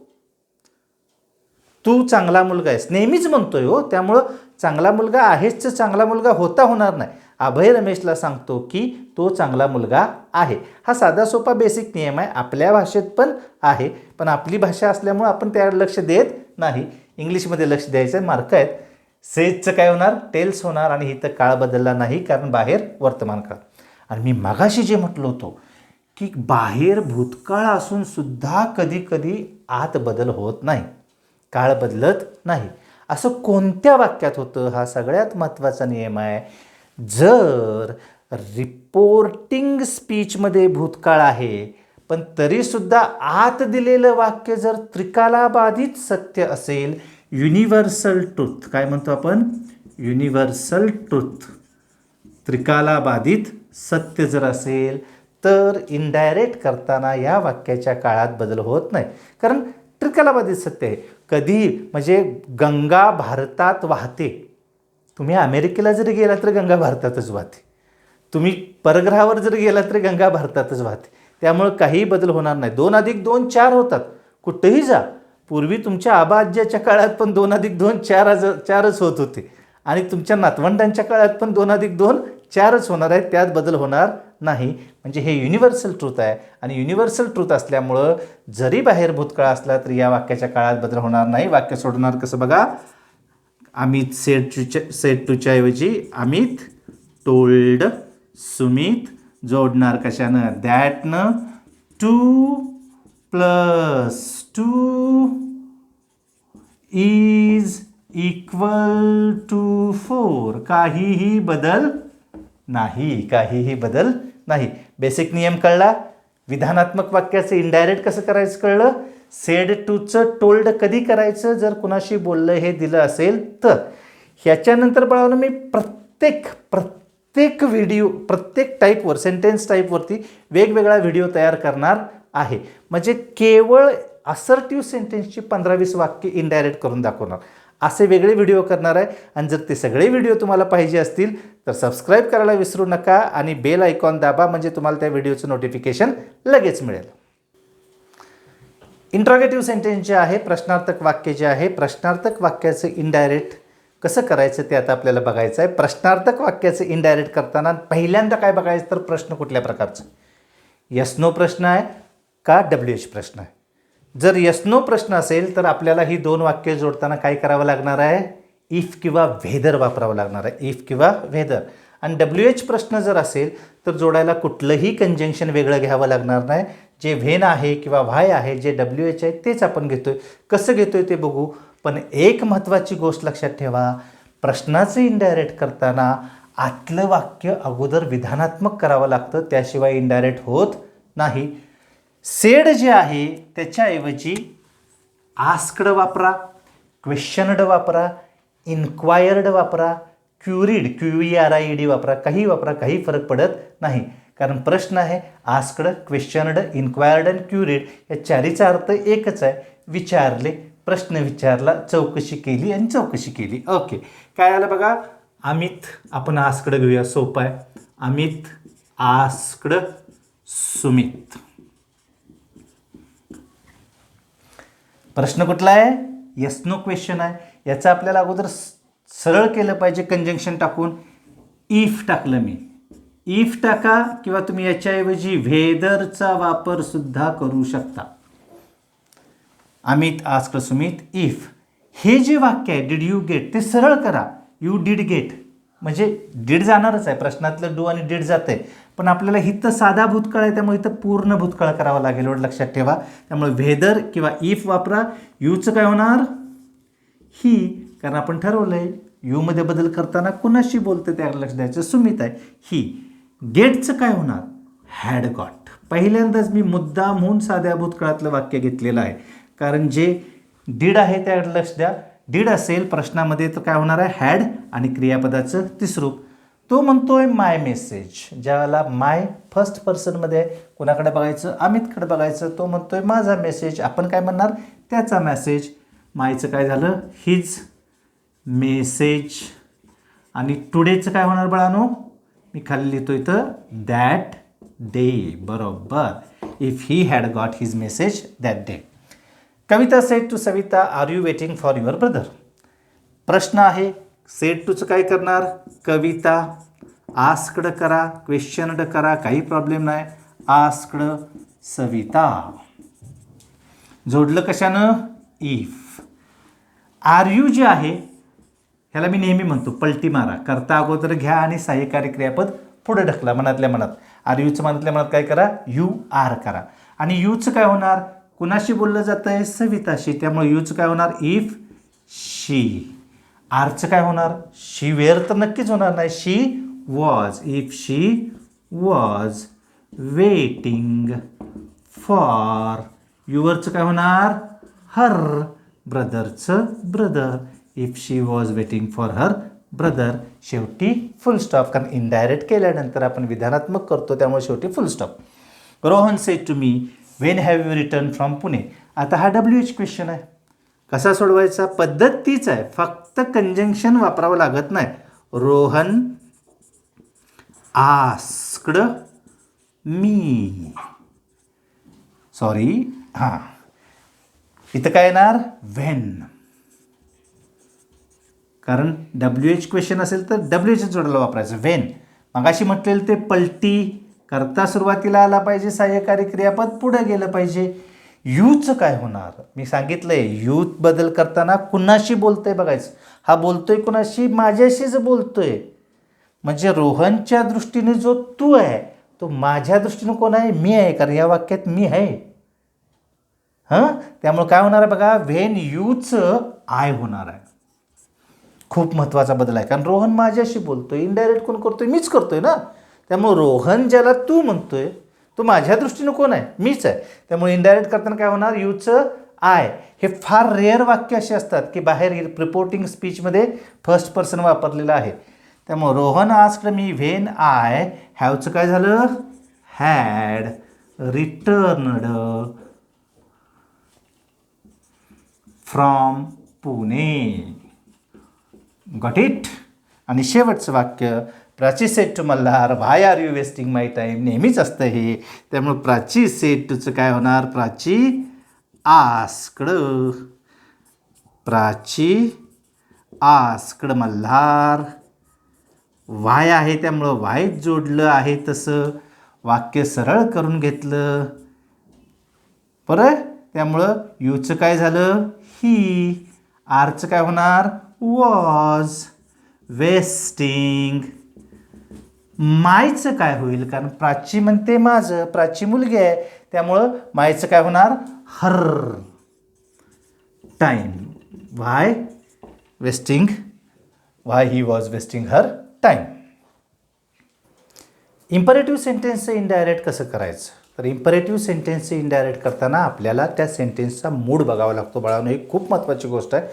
तू चांगला मुलगा आहेस, नेहमीच म्हणतोय हो. त्यामुळं चांगला मुलगा आहेच तर चांगला मुलगा होणार नाही. अभय रमेशला सांगतो की तो चांगला मुलगा आहे. हा साधा सोपा बेसिक नियम आहे, आपल्या भाषेत पण आहे, पण आपली भाषा असल्यामुळं आपण त्यावर लक्ष देत नाही. इंग्लिशमध्ये लक्ष द्यायचं. मार्क आहेत. सेजचं काय होणार? टेल्स होणार आणि इथं काळ बदलला नाही, कारण बाहेर वर्तमान काळ. आणि मी मगाशी जे म्हटलं होतं की बाहेर भूतकाळ असून सुद्धा कधी कधी आत बदल होत नाही, काळ बदलत नाही. असं कोणत्या वाक्यात होतं? हा सगळ्यात महत्त्वाचा नियम आहे. जर रिपोर्टिंग स्पीचमध्ये भूतकाळ आहे पण तरीसुद्धा आत दिलेलं वाक्य जर त्रिकालाबाधित सत्य असेल, युनिव्हर्सल ट्रूथ, काय म्हणतो आपण, युनिव्हर्सल ट्रूथ, त्रिकालाबाधित सत्य जर असेल तर इनडायरेक्ट करताना या वाक्याच्या काळात बदल होत नाही, कारण त्रिकालाबाधित सत्य आहे. कधी म्हणजे गंगा भारतात वाहते, तुम्ही अमेरिकेला जरी गेला तर गंगा भारतातच वाहते, तुम्ही परग्रहावर जर गेला तरी गंगा भारतातच वाहते, त्यामुळं काही बदल होणार नाही. 2 अधिक 2 4 होतात, कुठेही जा. पूर्वी तुमच्या आबाआज्याच्या काळात पण 2 अधिक 2 4च होत होते, आणि तुमच्या नातवंडांच्या काळात पण 2 अधिक 2 4च होणार आहे, त्यात बदल होणार नाही. म्हणजे हे युनिव्हर्सल ट्रूथ आहे, आणि युनिव्हर्सल ट्रूथ असल्यामुळं जरी बाहेर भूतकाळ असला तरी या वाक्याच्या काळात बदल होणार नाही. वाक्य सोडणार कसं बघा, अमित सेड टूच्या ऐवजी अमित टोल्ड सुमित, जोडणार कशानं, दॅटनं. 2 + 2 इज इक्वल टू 4. काहीही बदल नाही, काहीही बदल नाही. बेसिक नियम कळला. विधानात्मक वाक्याचं इनडायरेक्ट कसं करायचं कळलं. सेड टूचं टोल्ड कधी करायचं, जर कुणाशी बोललं हे दिलं असेल तर. ह्याच्यानंतर बाळांनो मी प्रत्येक व्हिडिओ, प्रत्येक टाईपवर, सेंटेन्स टाईपवरती वेगवेगळा व्हिडिओ तयार करणार आहे. म्हणजे केवळ असर्टिव्ह सेंटेन्सची 15-20 वाक्य इनडायरेक्ट करून दाखवणार, असे वेगळे व्हिडिओ करणार आहे. आणि जर ते सगळे व्हिडिओ तुम्हाला पाहिजे असतील तर सबस्क्राईब करायला विसरू नका आणि बेल आयकॉन दाबा, म्हणजे तुम्हाला त्या व्हिडिओचं नोटिफिकेशन लगेच मिळेल. इंट्रोगेटिव्ह सेंटेन्स जे आहे, प्रश्नार्थक वाक्य जे आहे, प्रश्नार्थक वाक्याचं इनडायरेक्ट कसं करायचं ते आता आपल्याला बघायचं आहे. प्रश्नार्थक वाक्याचं इनडायरेक्ट करताना पहिल्यांदा काय बघायचं तर प्रश्न कुठल्या प्रकारचा, यस नो प्रश्न आहे का WH प्रश्न आहे. जर यस नो प्रश्न असेल तर आपल्याला ही 2 वाक्य जोडताना काय करावं लागणार आहे, इफ किंवा व्हेदर वापरावं लागणार आहे, इफ किंवा व्हेदर. आणि WH प्रश्न जर असेल तर जोडायला कुठलंही कंजंक्शन वेगळं घ्यावं लागणार नाही. जे व्हेन आहे किंवा व्हाय आहे, जे WH आहे तेच आपण घेतोय. कसं घेतोय ते बघू. पण एक महत्त्वाची गोष्ट लक्षात ठेवा, प्रश्नाचं इनडायरेक्ट करताना आतलं वाक्य अगोदर विधानात्मक करावं लागतं, त्याशिवाय इनडायरेक्ट होत नाही. सेड जे आहे त्याच्याऐवजी आस्क्ड वापरा, क्वेश्चनड वापरा, इन्क्वायर्ड वापरा, क्युरिड QUERIED वापरा, काही वापरा, काही फरक पडत नाही. कारण प्रश्न आहे, आस्क्ड, क्वेश्चनड, इन्क्वायर्ड आणि क्युरिड या चारीचा अर्थ एकच आहे, विचारले, प्रश्न विचारला, चौकशी केली आणि चौकशी केली. ओके, काय आलं बघा. अमित, आपण आस्क्ड घेऊया, सोपं आहे. अमित आस्क्ड सुमित. प्रश्न कुठला आहे, यस नो क्वेश्चन आहे. याचं आपल्याला अगोदर सरळ केलं पाहिजे कंजंक्शन टाकून. इफ टाकलं मी, इफ टाका, किंवा तुम्ही याच्याऐवजी व्हेदरचा वापर सुद्धा करू शकता. Amit asked Sumit if. हे जे वाक्य आहे डिड यू गेट, ते सरळ करा, यू डिड गेट, म्हणजे डिड जाणारच आहे, प्रश्नातलं डू आणि डिड जात आहे. पण आपल्याला इथं साधा भूतकाळ आहे, त्यामुळे इथं पूर्ण भूतकाळ करावा लागेल, एवढं लक्षात ठेवा. त्यामुळे व्हेदर किंवा इफ वापरा. यूचं काय होणार, ही, कारण आपण ठरवलं आहे यूमध्ये बदल करताना कुणाशी बोलतं त्याकडे लक्ष द्यायचं, सुमित आहे, ही. गेटचं काय होणार, हॅड गॉट. पहिल्यांदाच मी मुद्दाम म्हणून साध्या भूतकाळातलं वाक्य घेतलेलं आहे, कारण जे डीड आहे त्याकडे लक्ष द्या. डीड असेल प्रश्नामध्ये तर काय होणार आहे, हॅड आणि क्रियापदाचं तिसरूप. तो म्हणतोय माय मेसेज, ज्याला माय फर्स्ट पर्सनमध्ये आहे, कोणाकडे बघायचं, अमितकडे बघायचं. तो म्हणतोय माझा मेसेज, आपण काय म्हणणार, त्याचा मेसेज. मायचं काय झालं, हिज मेसेज. आणि टुडेचं काय होणार बाळानो, मी खाली लिहितो इथं, दॅट डे. बरोबर, if he had got his message that day. Kavita said to Savita, are you waiting for your brother. प्रश्न आहे, सेड टूचं काय करणार, कविता. आस्क्ड करा, क्वेश्चनड करा, काही प्रॉब्लेम नाही. आस्क्ड सविता. जोडलं कशानं, इफ. आर यू जे आहे ह्याला मी नेहमी म्हणतो पलटी मारा, करता अगोदर घ्या आणि सहाय्यकारी क्रियापद पुढे ढकला मनातल्या मनात. आर यूचं मनातल्या मनात काय करा, यू आर करा. आणि यूचं काय होणार, कुणाशी बोललं जातं आहे, सविताशी, त्यामुळे यूचं काय होणार, इफ शी. आरचं काय होणार, शी वेअर तर नक्कीच होणार नाही, she was. If she was waiting for युअरचं काय होणार हर ब्रदरचं brother if she was waiting for her brother शेवटी फुल स्टॉप कारण इनडायरेक्ट केल्यानंतर आपण विधानात्मक करतो त्यामुळे शेवटी full stop Rohan said to me when have you return from Pune आता हा WH क्वेश्चन आहे कसा सोडवायचा पद्धत तीच आहे फक्त कंजंक्शन वापरावं लागत नाही रोहन आस्क्ड मी सॉरी हां इथं काय येणार व्हेन कारण WH क्वेश्चन असेल तर WH जोडायला वापरायचं व्हेन मगाशी म्हटलेलं ते पलटी करता सुरुवातीला आला पाहिजे सहाय्यकारी क्रियापद पुढे गेलं पाहिजे यूचं काय होणार मी सांगितलंय यूथ बदल करताना कुणाशी बोलतोय बघायचं हा बोलतोय कुणाशी माझ्याशीच बोलतोय म्हणजे रोहनच्या दृष्टीने जो तू आहे तो माझ्या दृष्टीने कोण आहे मी आहे कारण या वाक्यात मी आहे हां त्यामुळे काय होणार आहे बघा व्हेन यूचं आय होणार आहे खूप महत्त्वाचा बदल आहे कारण रोहन माझ्याशी बोलतोय इनडायरेक्ट कोण करतोय मीच करतोय ना त्यामुळे रोहन ज्याला तू म्हणतोय तो माझ्या दृष्टीनं कोण आहे मीच आहे त्यामुळे इनडायरेक्ट करताना काय होणार यूचं आय हे फार रेअर वाक्य असे असतात की बाहेर रिपोर्टिंग स्पीचमध्ये फर्स्ट पर्सन वापरलेलं आहे त्यामुळे Rohan asked me when I हॅवचं काय झालं had returned from Pune got it आणि शेवटचं वाक्य Prachi said to Malhar why are you wasting my time नेहमीच असतं हे त्यामुळे प्राची सेड टूचं काय होणार प्राची आस्क्ड मल्हार व्हाय आहे त्यामुळं व्हाय जोडलं आहे तसं वाक्य सरळ करून घेतलं बरं त्यामुळं यूचं काय झालं ही आरचं काय होणार वॉज वेस्टिंग मायचं काय होईल कारण प्राची म्हणते माझं प्राची मुलगी आहे त्यामुळं मायचं काय होणार her time why he was wasting her time imperative सेंटेन्सचं इनडायरेक्ट कसं करायचं तर इम्परेटिव्ह सेंटेन्सचं इनडायरेक्ट करताना आपल्याला त्या सेंटेन्सचा मूड बघावा लागतो बाळांनो ही खूप महत्त्वाची गोष्ट आहे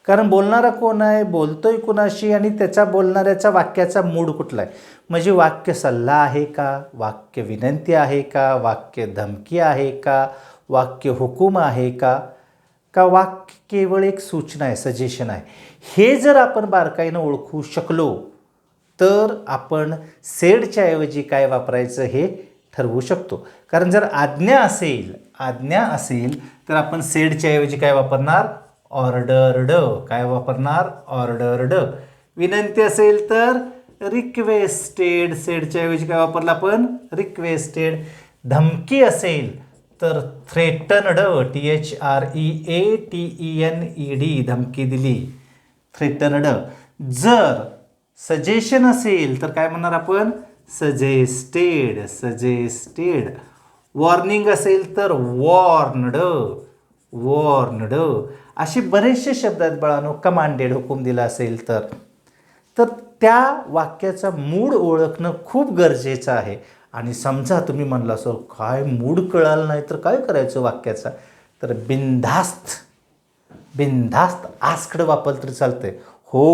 कारण बोलणारा कोण आहे बोलतोय कुणाशी आणि त्याच्या बोलणाऱ्याचा वाक्याचा मूड कुठला आहे म्हणजे वाक्य सल्ला आहे का वाक्य विनंती आहे का वाक्य धमकी आहे का वाक्य हुकूम आहे का वाक्य केवळ एक सूचना आहे सजेशन आहे हे जर आपण बारकाईनं ओळखू शकलो तर आपण सेडच्या ऐवजी काय वापरायचं हे ठरवू शकतो कारण जर आज्ञा असेल तर आपण सेडच्या ऐवजी काय वापरणार ऑर्डर्ड काय वापरणार ऑर्डर्ड विनंती असेल तर रिक्वेस्टेड सेडच्या ऐवजी काय वापरला आपण रिक्वेस्टेड धमकी असेल तर थ्रेटनड THREATENED धमकी दिली थ्रेटनड जर सजेशन असेल तर काय म्हणणार आपण सजेस्टेड वॉर्निंग असेल तर वॉर्नड असे बरेचसे शब्द आहेत बाळांनो कमांडेड हुकूम दिला असेल तर त्या वाक्याचा मूड ओळखणं खूप गरजेचं आहे आणि समजा तुम्ही म्हणला असं काय मूड कळालं नाही तर काय करायचं वाक्याचा तर बिनधास्त आस्क्ड वापरलं तरी चालतंय हो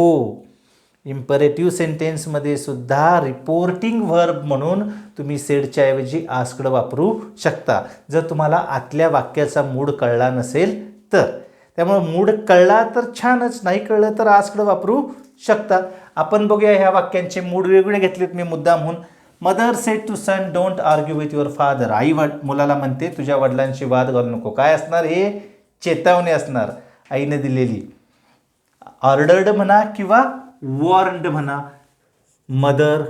इम्परेटिव्ह सेंटेन्समध्ये सुद्धा रिपोर्टिंग व्हर्ब म्हणून तुम्ही सेडच्या ऐवजी आस्क्ड वापरू शकता जर तुम्हाला आतल्या वाक्याचा मूड कळला नसेल तर त्यामुळे मूड कळला तर छानच नाही कळलं तर आस्क्ड वापरू शकता आपण बघूया ह्या वाक्यांचे मूड वेगवेगळे घेतलेत मी मुद्दामहून mother said to son don't argue with your father आई मुलाला म्हणते तुझ्या वडिलांशी वाद घालू नको काय असणार हे चेतावणी असणार आईने दिलेली ऑर्डर्ड म्हणा किंवा वॉर्नड म्हणा मदर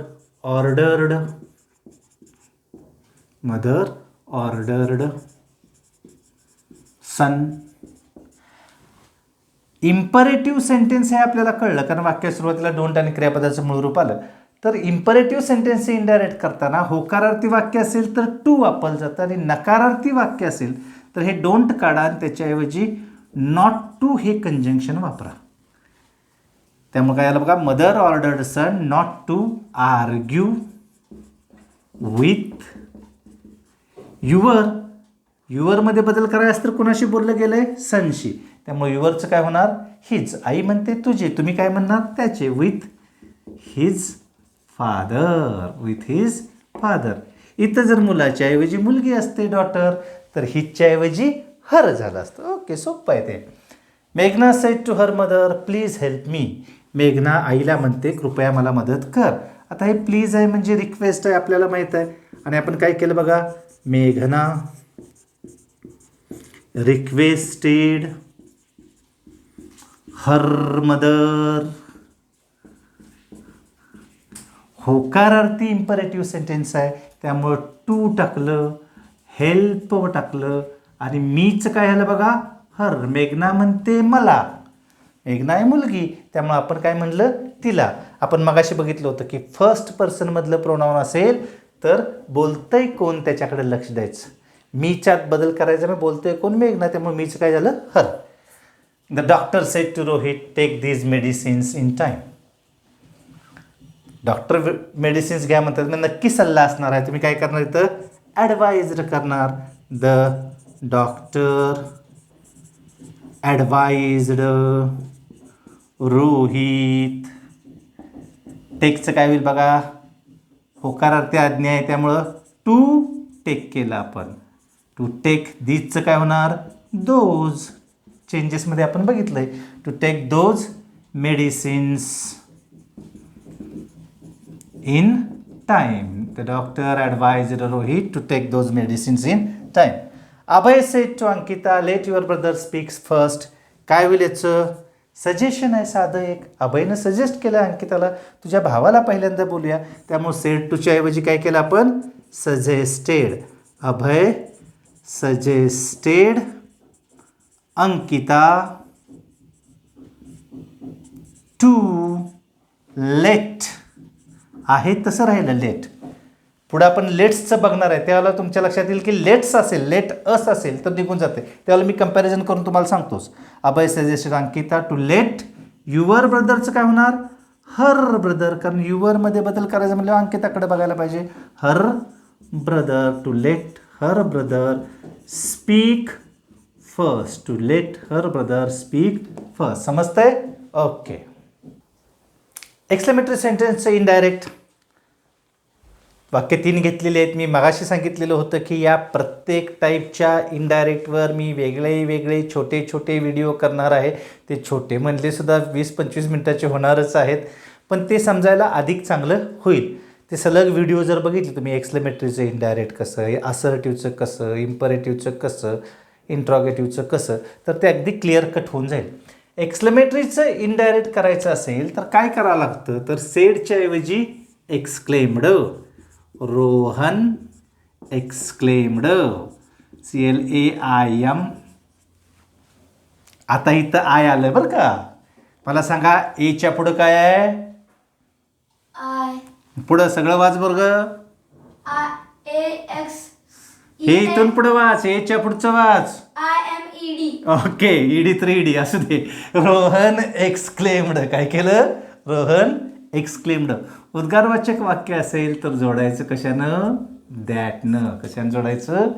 ऑर्डर्ड सन इम्परेटिव्ह सेंटेन्स हे आपल्याला कळलं कारण वाक्य सुरुवातीला डोंट आणि क्रियापदाचं मूळ रूप आलं तर इम्परेटिव्ह सेंटेन्स इनडायरेक्ट करताना होकारार्थी वाक्य असेल तर टू वापरलं जातं आणि नकारार्थी वाक्य असेल तर हे डोंट काढा आणि त्याच्याऐवजी नॉट टू हे कंजंक्शन वापरा त्यामुळे काय आलं बघा mother ordered son not to argue with your युअरमध्ये बदल करायचा तर कुणाशी बोललं गेलं आहे? सनशी. त्यामुळे युअरचं काय होणार? हिज. आई म्हणते तुझे, तुम्ही काय म्हणणार? त्याचे. With his father. With his father. इथं जर मुलाच्या ऐवजी मुलगी असते डॉटर, तर हिजच्या ऐवजी हर झालं असतं. ओके, सोपं आहे ते. मेघना said to her mother please help me. मेघना आईला म्हणते कृपया मला मदत कर. आता हे प्लीज आहे म्हणजे रिक्वेस्ट आहे, आपल्याला माहीत आहे. आणि आपण काय केलं बघा, मेघना रिक्वेस्टेड हर मदर. होकारार्थी इम्परेटिव्ह सेंटेन्स आहे, त्यामुळं टू टाकलं, हेल्प टाकलं आणि मीच काय झालं बघा, हर. मेघना म्हणते मला, मेघना आहे मुलगी, त्यामुळे आपण काय म्हणलं? तिला. आपण मगाशी बघितलं होतं की फर्स्ट पर्सनमधलं प्रोनाउन असेल तर बोलतंय कोण त्याच्याकडे लक्ष द्यायचं. मीच्यात बदल करायचा, मी बोलतोय कोण? मेघना, त्यामुळे मीच काय झालं? Her. The doctor said to Rohit take these medicines in time. Doctor medicines घ्या म्हणतात, मग नक्की सल्ला असणार आहे. तुम्ही काय करणार इथं? ॲडवाइज्ड करणार. The doctor advised Rohit. टेकचं काय होईल बघा, होकारार्थी आज्ञा आहे, त्यामुळं टू टेक केलं आपण. To take. दीजचं काय होणार? दोज. चेंजेसमध्ये आपण बघितलं आहे. To take those medicines in time. The doctor advised Rohit to take those medicines in time. Abhay said to Ankita let your brother speaks first. काय होईल याचं? सजेशन आहे साधं एक. अभयनं सजेस्ट केलं अंकिताला, तुझ्या भावाला पहिल्यांदा बोलूया, त्यामुळे सेड टूच्या ऐवजी काय केलं आपण? Suggested. Abhay suggested Ankita to late. आहे तसं राहिलं लेट. पुढं आपण लेट्सचं बघणार आहे, त्यावेळेला तुमच्या लक्षात येईल की लेट्स असेल, लेट अस असेल तर निघून जाते. त्यावेळेला मी कंपॅरिझन करून तुम्हाला सांगतोच. Abhay suggested Ankita to let your ब्रदरचं काय होणार? Her brother. कारण युअरमध्ये बदल करायचा म्हणजे अंकिताकडे बघायला पाहिजे. Her brother. To let her brother speak first. To let her brother speak first. समजतंय? ओके. एक्सक्लेमेटरी सेंटेन्सचं इनडायरेक्ट वाक्य 3 घेतलेले आहेत. मी मगाशी सांगितलेलं होतं की या प्रत्येक टाईपच्या इनडायरेक्टवर मी वेगळे छोटे छोटे व्हिडिओ करणार आहे. ते छोटे म्हणले सुद्धा 20-25 मिनटाचे होणारच आहेत, पण ते समजायला अधिक चांगलं होईल. ते सलग व्हिडिओ जर बघितले तुम्ही, एक्सक्लेमेटरीचं इनडायरेक्ट कसं, असर्टिव्हचं कसं, इम्परेटिव्हचं कसं, इंट्रॉगेटिव्हचं कसं, तर ते अगदी क्लिअर कट होऊन जाईल. एक्सक्लेमेटरीचं इनडायरेक्ट करायचं असेल तर काय करावं लागतं? तर सेडच्या ऐवजी एक्सक्लेम्ड. रोहन एक्सक्लेम्ड. CLAIM. आता इथं आय आलं बरं का. मला सांगा एच्या पुढं काय आहे?
आय.
पुढं सगळं वाच बरं.
AX.
हे इथून पुढं वाच, एच्या पुढचं वाच.
IMED.
ओके, ईडी 3D असू दे. रोहन एक्सक्लेम्ड. काय केलं? रोहन एक्सक्लेम्ड. उद्गारवाचक वाक्य असेल तर जोडायचं कशानं? दॅटनं. कशानं जोडायचं?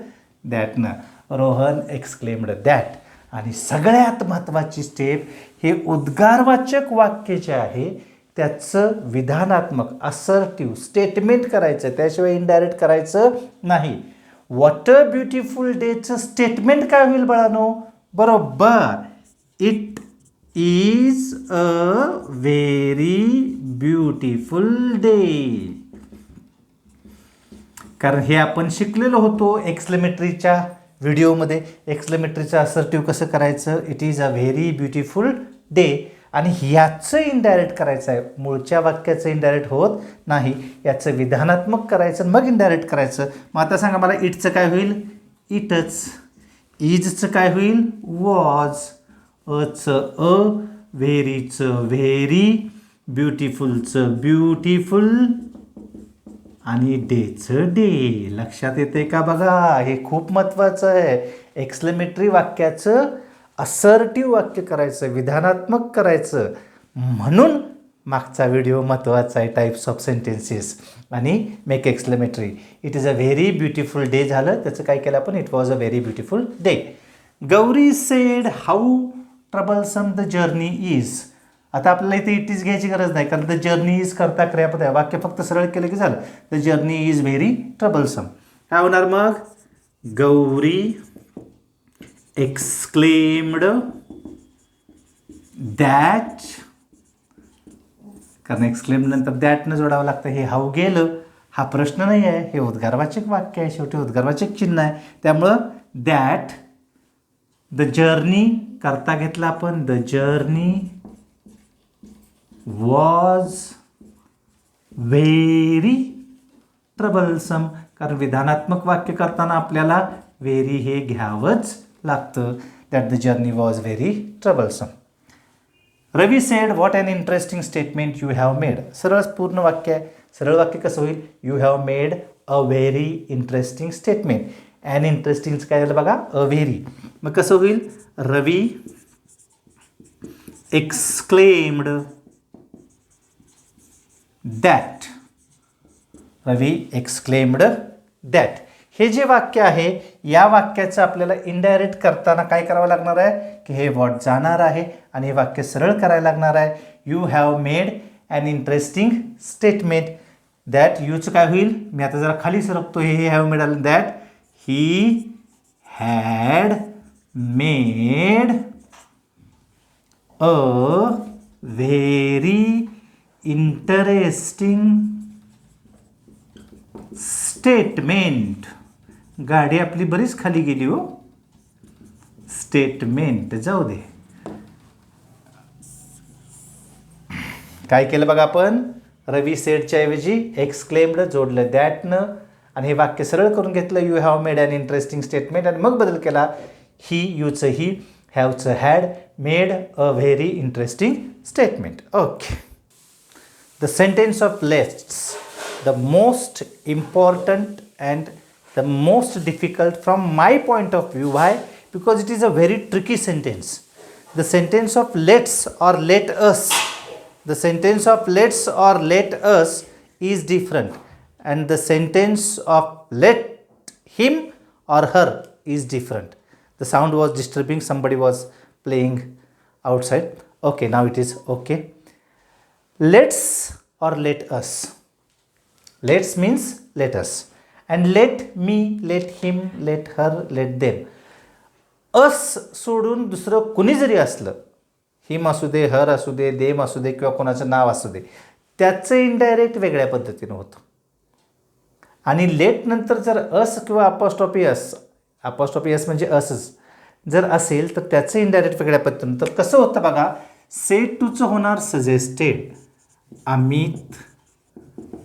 दॅटनं. Rohan exclaimed that. आणि सगळ्यात महत्त्वाची स्टेप, हे उद्गारवाचक वाक्य जे आहे त्याचं विधानात्मक असर्टिव्ह स्टेटमेंट करायचं, त्याशिवाय इनडायरेक्ट करायचं नाही. व्हॉट अ ब्युटिफुल डेचं स्टेटमेंट काय होईल बाळानो? बरोबर, it is a very beautiful day. कारण हे आपण शिकलेलो होतो एक्सक्लेमेटरीच्या व्हिडिओमध्ये. एक्सक्लेमेटरीचं असर्टिव्ह कसं करायचं? It is a very beautiful day. आणि ह्याचं इनडायरेक्ट करायचं आहे, मूळच्या वाक्याचं इनडायरेक्ट होत नाही. याचं विधानात्मक करायचं मग इनडायरेक्ट करायचं. मग आता सांगा मला, इटचं काय होईल? इटच. इजचं काय होईल? वॉज. अचं अ, व्हेरीचं व्हेरी, ब्युटिफुलचं ब्युटिफुल आणि डेचं डे. लक्षात येते का बघा? हे खूप महत्त्वाचं आहे. एक्सक्लेमेटरी वाक्याचं असर्टिव्ह वाक्य करायचं, विधानात्मक करायचं. म्हणून मागचा व्हिडिओ महत्त्वाचा आहे, टाईप्स ऑफ सेंटेन्सेस आणि make exclamatory. It is a very beautiful day झालं, त्याचं काय केलं आपण, it was a very beautiful day. Gauri sed how troublesome the journey is. आता आपल्याला इथे इट इज घ्यायची गरज नाही, कारण द जर्नी इज करता क्रियापद आहे, वाक्य फक्त सरळ केलं की झालं. The journey is very troublesome. काय होणार मग, गौरी एक्सक्लेम्ड दॅट, कारण एक्सक्लेम नंतर दॅटनं जोडावं लागतं. हे हाऊ गेलं हा प्रश्न नाही आहे, हे उद्गारवाचक वाक्य आहे, शेवटी उद्गारवाचक चिन्ह आहे. त्यामुळं दॅट द जर्नी करता घेतला आपण, the journey was very troublesome, कारण विधानात्मक वाक्य करताना आपल्याला व्हेरी हे घ्यावंच लागतं. That the journey was very troublesome. Ravi said what an interesting statement you have made. सरळ पूर्ण वाक्य आहे. सरळ वाक्य कसं होईल, you have made a very interesting statement. An इंटरेस्टिंगचं काय झालं बघा, अ व्हेरी. मग कसं होईल, Ravi exclaimed that. Ravi exclaimed that. हे जे वाक्य आहे या वाक्याचं आपल्याला इनडायरेक्ट करताना काय करावं लागणार आहे की हे व्हॉट जाणार आहे आणि हे वाक्य सरळ करायला लागणार आहे. You have made an interesting statement. That यूचं काय होईल, मी आता जरा खाली सरकतो, हे हॅव मेड आलं. That he had made a very interesting statement. गाडी आपली बरीच खाली गेली हो. स्टेटमेंट जाऊ दे. काय केलं बघा आपण, रवी सेडच्या ऐवजी एक्सक्लेम्ड जोडलं दॅटनं आणि हे वाक्य सरळ करून घेतलं. You have made an interesting statement आणि मग बदल केला. ही यूचं ही, हॅवचं had, made a very interesting statement. Okay. The sentence of let's, the most important and the most difficult from my point of view. Why? Because it is a very tricky sentence. The sentence of let's or let us, the sentence of let's or let us is different, and the sentence of let him or her is different. The sound was disturbing, somebody was playing outside. Okay, now it is okay. Let's or let us. Let's means let us, and let me, let him, let her, let them. us सोडून दुसरं कुणी जरी असलं, हिम असू दे, हर असू दे, देम असू दे किंवा कोणाचं नाव असू दे, त्याचं इनडायरेक्ट वेगळ्या पद्धतीनं होतं. आणि लेट नंतर जर अस किंवा अपॉस्ट्रॉफी एस म्हणजे असच जर असेल तर त्याचं इनडायरेक्ट वेगळ्या पद्धतीनं. तर कसं होतं बघा, सेड टूचं होणार सजेस्टेड. अमित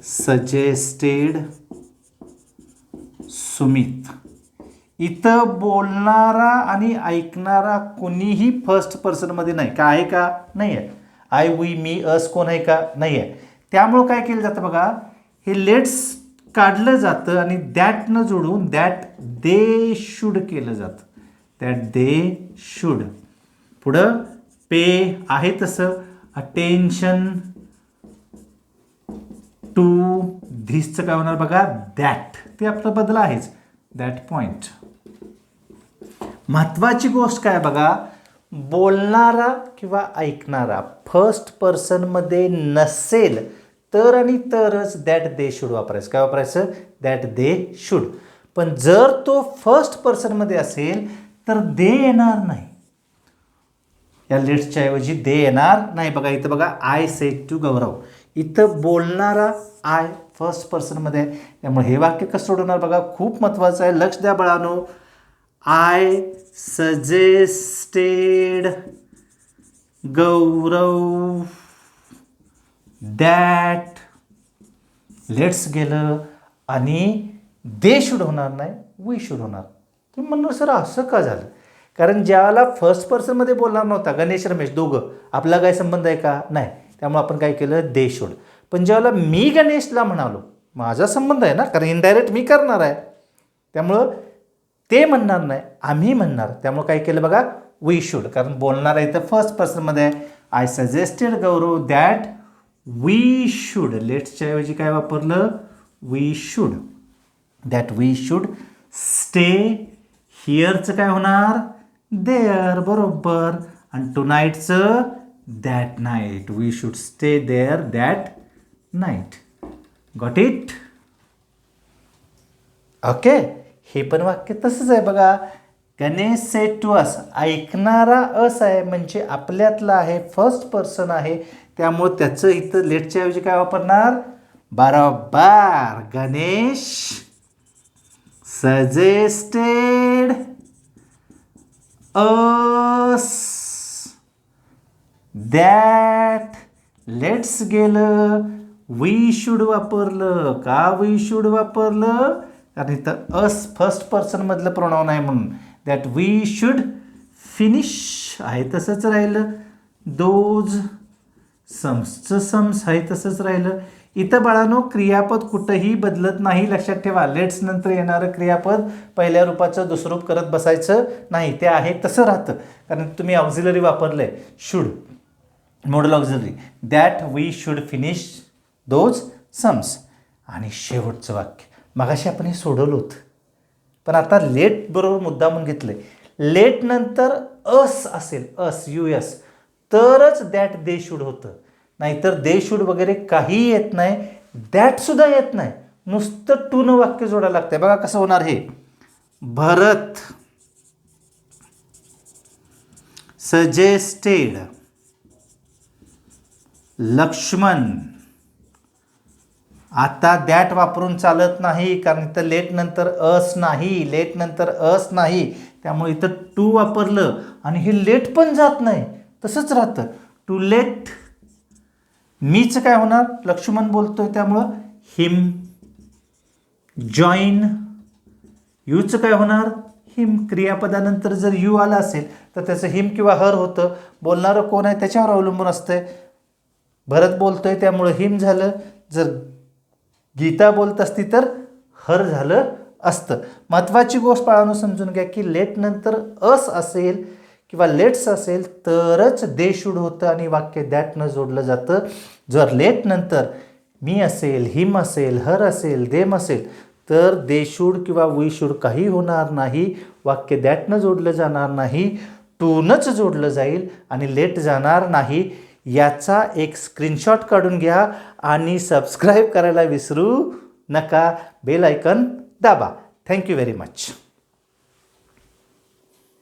सजेस्टेड सुमित. इथं बोलणारा आणि ऐकणारा कोणीही फर्स्ट पर्सनमध्ये नाही का, आहे का, नाही आहे. आय, वी, मी, अस कोण आहे का, नाही आहे. त्यामुळं काय केलं जातं बघा, हे लेट्स काढलं जातं आणि दॅटनं जोडून दॅट दे शुड केलं जातं. That they should. पुढं पे आहे तसं, अटेन्शन टू, धिसचं काय होणार बघा, दॅट. ते आपलं बदल आहेच, दॅट पॉइंट. महत्त्वाची गोष्ट काय बघा, बोलणारा किंवा ऐकणारा फर्स्ट पर्सनमध्ये नसेल तर आणि तरच दॅट दे शुड वापरायचं. काय वापरायचं, दॅट दे शुड. पण जर तो फर्स्ट पर्सनमध्ये असेल तर दे येणार नाही. या लेट्सच्या ऐवजी दे येणार नाही. बघा इथं बघा, आय सेड टू गौरव. इथं बोलणारा आय फर्स्ट पर्सनमध्ये आहे, त्यामुळे हे वाक्य कसं सोडवणार बघा, खूप महत्त्वाचं आहे, लक्ष द्या बाळांनो. I suggested Gaurav that. Let's गेलं आणि दे शुड होणार नाही, वी शुड होणार. तुम्ही म्हणणार सर असं का झालं, कारण ज्याला फर्स्ट पर्सनमध्ये बोलणार नव्हता, गणेश रमेश दोघं, आपला काय संबंध आहे का, नाही. त्यामुळे आपण काय केलं, दे शुड. पण ज्यावेळेला मी गणेशला म्हणालो, माझा संबंध आहे ना, कारण इनडायरेक्ट मी करणार आहे, त्यामुळं ते म्हणणार नाही, आम्ही म्हणणार. त्यामुळे काय केलं बघा, वी शुड, कारण बोलणार आहे तर फर्स्ट पर्सनमध्ये आहे. I suggested Gaurav that we should, लेट्सच्या ऐवजी काय वापरलं, we should. That we should stay हिअरचं काय होणार, देअर, बरोबर. आणि टू नाईटचं that night, we should stay there that night. Got it? Okay. हे पण वाक्य तसंच आहे बघा. गणेश सेड टू अस, ऐकणारा अस आहे म्हणजे आपल्यातला आहे, फर्स्ट पर्सन आहे, त्यामुळे त्याचं इथं लेटच्या ऐवजी काय वापरणार, बरोबर. Ganesh suggested us that, let's गेलं, वी शूड वापरलं. का वी शूड वापरलं, कारण इथं अस फर्स्ट पर्सन मधलं प्रोनाउन आहे म्हणून. दॅट वी शूड फिनिश आहे तसंच राहिलं, दोज सम्सचं सम्स आहे तसंच राहिलं. इथं बाळांनो क्रियापद कुठंही बदलत नाही, लक्षात ठेवा. लेट्स नंतर येणारं क्रियापद पहिल्या रूपाचं दुसरं रूप करत बसायचं नाही, ते आहे तसं राहतं. कारण तुम्ही ऑक्झिलरी वापरलं आहे, should, modal auxiliary. That we should finish those sums. आणि शेवटचं वाक्य मगाशी आपण हे सोडवलं होतं, पण आता लेट बरोबर मुद्दा म्हणून घेतलं आहे. लेट नंतर अस असेल, अस यू एस, तरच दॅट दे शूड होतं, नाहीतर दे शूड वगैरे काही येत नाही, दॅटसुद्धा येत नाही. नुसतं टू न वाक्य जोडायला लागतंय. बघा कसं होणार हे. भरत सजेस्टेड लक्ष्मण. आता दॅट वापरून चालत नाही, कारण इथं लेट नंतर अस नाही, लेट नंतर अस नाही, त्यामुळे इथं टू वापरलं आणि हे लेट पण जात नाही, तसंच राहतं. टू लेट, मीच काय होणार, लक्ष्मण बोलतोय त्यामुळं हिम. जॉईन, यूचं काय होणार, हिम. क्रियापदानंतर जर यू आला असेल तर त्याचं हिम किंवा हर होतं. बोलणारं कोण आहे त्याच्यावर अवलंबून असतंय. भरत बोलतोय त्यामुळं हिम झालं, जर गीता बोलत असती तर हर झालं असतं. महत्त्वाची गोष्ट बाळांनो समजून घ्या की लेट नंतर अस असेल किंवा लेट्स असेल तरच दे शूड होतं आणि वाक्य दॅटनं जोडलं जातं. जर लेट नंतर मी असेल, हिम असेल, हर असेल, देम असेल तर दे शूड किंवा वी शूड काही होणार नाही, वाक्य दॅटनं जोडलं जाणार नाही, टूनच जोडलं जाईल आणि लेट जाणार नाही. याचा एक स्क्रीनशॉट काढून घ्या आणि सबस्क्राईब करायला विसरू नका. बेल आयकन दाबा. Thank you very much.